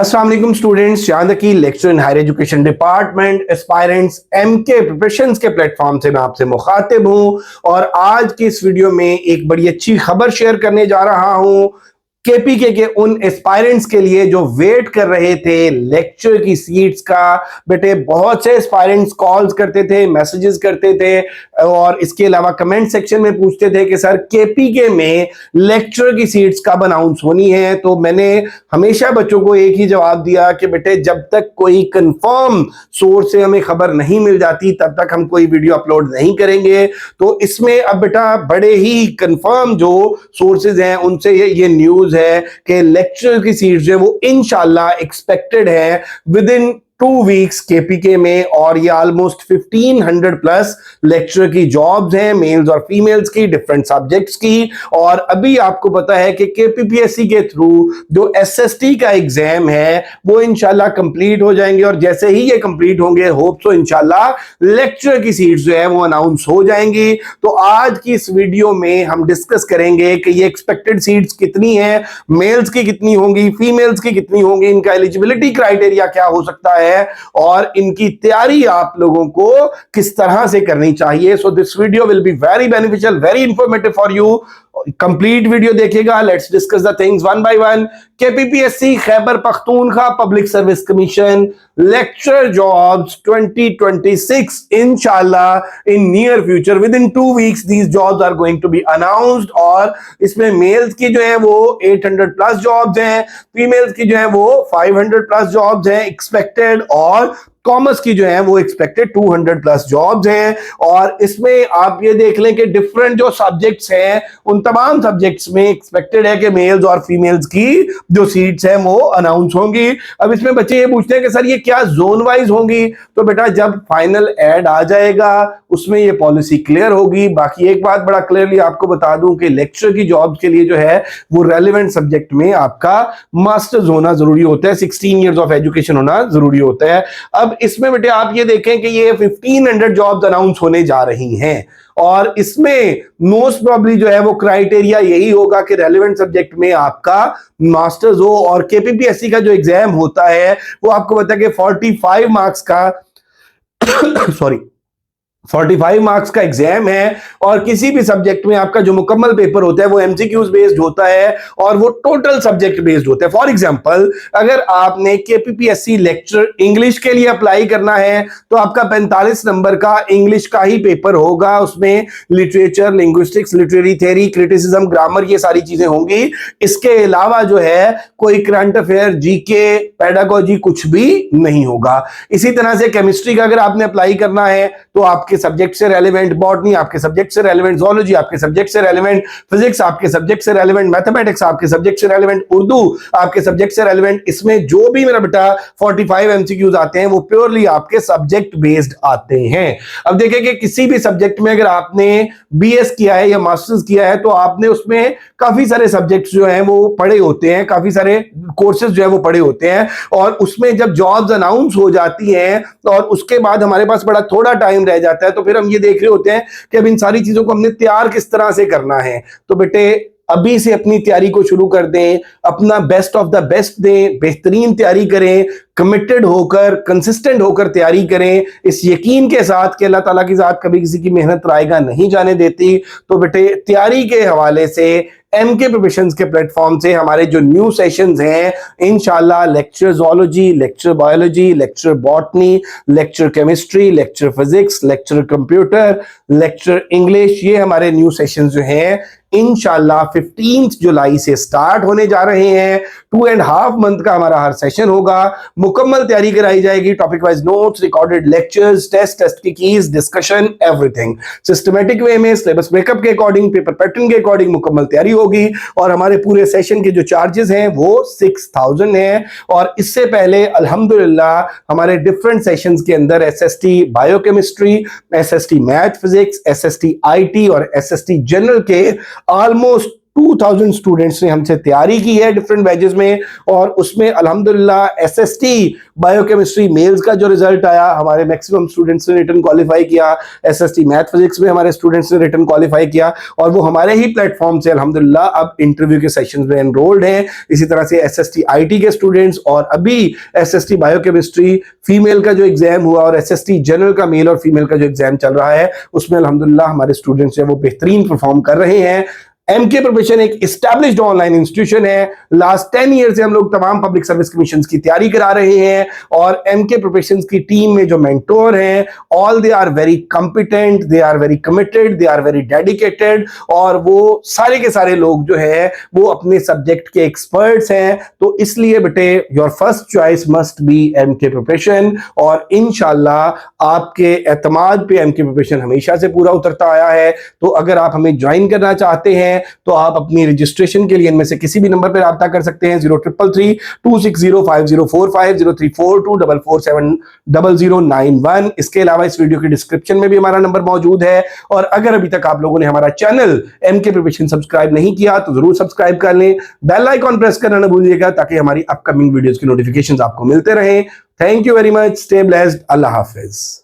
अस्सलाम वालेकुम स्टूडेंट्स, चांद की lecture in higher education department aspirants MK preparations के प्लेटफॉर्म से मैं आपसे मुखातिब हूं और आज की इस वीडियो में एक बड़ी अच्छी खबर शेयर करने जा रहा हूं केपीके के उन एस्पायरेंट्स के लिए जो वेट कर रहे थे लेक्चर की सीट्स का। बेटे बहुत से एस्पायरेंट्स कॉल्स करते थे, मैसेजेस करते थे और इसके अलावा कमेंट सेक्शन में पूछते थे कि सर केपीके में लेक्चर की सीट्स कब अनाउंस होनी है। तो मैंने हमेशा बच्चों को एक ही जवाब दिया कि बेटे जब तक कोई कंफर्म सोर्स से हमें खबर नहीं मिल जाती तब तक हम कोई वीडियो अपलोड नहीं करेंगे। तो इसमें अब बेटा बड़े ही कंफर्म जो सोर्सेज हैं उनसे ये न्यूज है कि लेक्चर की सीट्स जो है वो इंशाल्लाह एक्सपेक्टेड है विद इन 2 वीक्स केपीके में। और ये ऑलमोस्ट 1500 प्लस लेक्चर की जॉब्स हैं, मेल्स और फीमेल्स की, डिफरेंट सब्जेक्ट्स की। और अभी आपको पता है कि केपीपीएससी के थ्रू जो एसएसटी का एग्जाम है वो इंशाल्लाह कंप्लीट हो जाएंगे और जैसे ही ये कंप्लीट होंगे होप सो इंशाल्लाह लेक्चर की सीट्स जो है वो अनाउंस हो जाएंगी। तो आज की इस वीडियो में हम डिस्कस करेंगे कि ये एक्सपेक्टेड सीट्स कितनी है, मेल्स की कितनी होंगी, फीमेल्स की कितनी होंगी, इनका एलिजिबिलिटी क्राइटेरिया क्या हो सकता है और इनकी तैयारी आप लोगों को किस तरह से करनी चाहिए। So this video will be very beneficial, very informative for you. Complete video देखेगा। Let's discuss the things one by one. KPPSC Khyber Pakhtunkhwa public service commission lecture jobs 2026 इंशाल्लाह in near future within 2 weeks these jobs are going to be announced. और इसमें mails की जो है वो 800 plus jobs हैं, females की जो है वो 500 प्लस जॉब्स हैं एक्सपेक्टेड और कॉमर्स की जो है वो एक्सपेक्टेड 200 प्लस जॉब्स हैं। और इसमें आप ये देख लें कि डिफरेंट जो सब्जेक्ट्स हैं उन तमाम सब्जेक्ट्स में एक्सपेक्टेड है कि मेल्स और फीमेल्स की जो सीट्स हैं वो अनाउंस होंगी। अब इसमें बच्चे ये पूछते हैं कि सर ये क्या जोन वाइज होंगी। तो बेटा जब फाइनल एड आ जाएगा उसमें ये पॉलिसी क्लियर होगी। बाकी एक बात बड़ा क्लियरली आपको बता दूं कि लेक्चर की जॉब्स के लिए जो है वो रेलिवेंट सब्जेक्ट में आपका मास्टर्स होना जरूरी होता है, 16 ईयर्स ऑफ एजुकेशन होना जरूरी होता है। अब इसमें बेटे आप ये देखें कि ये 1500 जॉब्स अनाउंस होने जा रही हैं और इसमें मोस्ट प्रोबेबली जो है वो क्राइटेरिया यही होगा कि रेलेवेंट सब्जेक्ट में आपका मास्टर्स हो। और केपीपीएससी का जो एग्जाम होता है वो आपको पता है कि 45 मार्क्स का 45 मार्क्स का एग्जाम है और किसी भी सब्जेक्ट में आपका जो मुकम्मल पेपर होता है वो एमसीक्यूज बेस्ड होता है और वो टोटल सब्जेक्ट बेस्ड होता है। फॉर एग्जांपल अगर आपने केपीपीएससी लेक्चर इंग्लिश के लिए अप्लाई करना है तो आपका 45 नंबर का इंग्लिश का ही पेपर होगा। उसमें literature, linguistics, literary theory, criticism, grammar ये सारी चीजें होंगी। इसके अलावा जो है कोई करंट अफेयर, जीके, पेडागोजी कुछ भी नहीं होगा। इसी तरह से केमिस्ट्री का अगर आपने अप्लाई करना है तो आपके सब्जेक्ट से रेलेवेंट बॉटनी, आपके सब्जेक्ट से रेलेवेंट ज़ूलॉजी, आपके सब्जेक्ट से रेलेवेंट फिजिक्स, आपके सब्जेक्ट से रेलेवेंट मैथमेटिक्स, आपके सब्जेक्ट से रेलेवेंट उर्दू, आपके सब्जेक्ट से रेलेवेंट। इसमें जो भी मेरा बेटा 45 एमसीक्यूज आते हैं वो प्योरली आपके सब्जेक्ट बेस्ड आते हैं। अब देखिए कि किसी भी सब्जेक्ट में अगर आपने बीएस किया है या मास्टर्स किया है तो आपने उसमें काफी सारे सब्जेक्ट्स जो हैं वो पढ़े होते हैं, काफी सारे कोर्सेज जो है वो पढ़े होते हैं और उसमें जब जॉब्स अनाउंस हो जाती हैं और उसके बाद हमारे पास बड़ा थोड़ा टाइम रह जाता है तो फिर हम ये देख रहे होते हैं कि अब इन सारी चीजों को हमने तैयार किस तरह से करना है। तो बेटे अभी से अपनी तैयारी को शुरू कर दें, अपना बेस्ट ऑफ द बेस्ट दें, बेहतरीन तैयारी करें, कमिटेड होकर, कंसिस्टेंट होकर तैयारी करें, इस यकीन के साथ कि अल्लाह ताला की जात कभी किसी की मेहनत रायगा नहीं जाने देती। तो बेटे तैयारी के हवाले से एमके प्रिपरेशंस के प्लेटफॉर्म से हमारे जो न्यू सेशंस हैं इंशाल्लाह lecture zoology, lecture biology, lecture botany, lecture chemistry, lecture physics, lecture computer, lecture English, ये हमारे न्यू सेशंस जो हैं इंशाल्लाह 15 जुलाई से स्टार्ट होने जा रहे हैं। 2.5 मंथ का हमारा हर सेशन होगा, मुकम्मल तैयारी कराई जाएगी, topic wise notes, recorded lectures, test की keys, discussion, everything systematic way में सिलेबस ब्रेकअप के अकॉर्डिंग, पेपर पैटर्न के अकॉर्डिंग मुकम्मल तैयारी होगी। और हमारे पूरे सेशन के जो चार्जेस हैं वो 6000 हैं। और इससे पहले अल्हम्दुलिल्लाह हमारे डिफरेंट सेशंस के अंदर SST biochemistry, SST math physics, SST IT और एसएसटी जनरल के ऑलमोस्ट 2000 स्टूडेंट्स ने हमसे तैयारी की है डिफरेंट बैचेस में, और उसमें अल्हम्दुलिल्लाह एसएसटी बायोकेमिस्ट्री मेल्स का जो रिजल्ट आया, हमारे मैक्सिमम स्टूडेंट्स ने रिटन क्वालिफाई किया। एसएसटी मैथ फिजिक्स में हमारे स्टूडेंट्स ने रिटन क्वालिफाई किया, और वो हमारे ही प्लेटफॉर्म से अल्हम्दुलिल्लाह अब इंटरव्यू के सेशंस में एनरोल्ड हैं। इसी तरह से एसएसटी आईटी के स्टूडेंट्स, और अभी एसएसटी बायोकेमिस्ट्री फीमेल का जो एग्जाम हुआ और एसएसटी जनरल का मेल और फीमेल का जो एग्जाम चल रहा है, उसमें अल्हम्दुलिल्लाह हमारे स्टूडेंट्स जो है वो बेहतरीन परफॉर्म कर रहे हैं। एमके प्रिपरेशन एक एस्टैब्लिश्ड ऑनलाइन इंस्टीट्यूशन है। लास्ट 10 ईयर से हम लोग तमाम पब्लिक सर्विस कमीशन की तैयारी करा रहे हैं, और एमके प्रिपरेशन की टीम में जो मेंटोर हैं, all they are very competent, they are very committed, they are very dedicated, और वो सारे के सारे लोग जो है वो अपने सब्जेक्ट के एक्सपर्ट्स हैं। तो इसलिए बेटे your first choice must be MK preparation, और इंशाल्लाह आपके एतमाद पे एमके प्रिपरेशन हमेशा से पूरा उतरता आया है। तो अगर आप हमें ज्वाइन करना चाहते हैं तो आप अपनी रजिस्ट्रेशन के लिए इनमें से किसी भी नंबर पर राब्ता कर सकते हैं, 033326050450 0342470091। इसके अलावा इस वीडियो के डिस्क्रिप्शन में भी हमारा नंबर मौजूद है। और अगर अभी तक आप लोगों ने हमारा चैनल एमके प्रिपरेशन सब्सक्राइब नहीं किया तो जरूर सब्सक्राइब कर लें, बेल आइकॉन प्रेस करना ना भूलिएगा, ताकि हमारी अपकमिंग वीडियोस की नोटिफिकेशंस आपको मिलते रहें। Thank you very much, stay blessed, Allah Hafiz.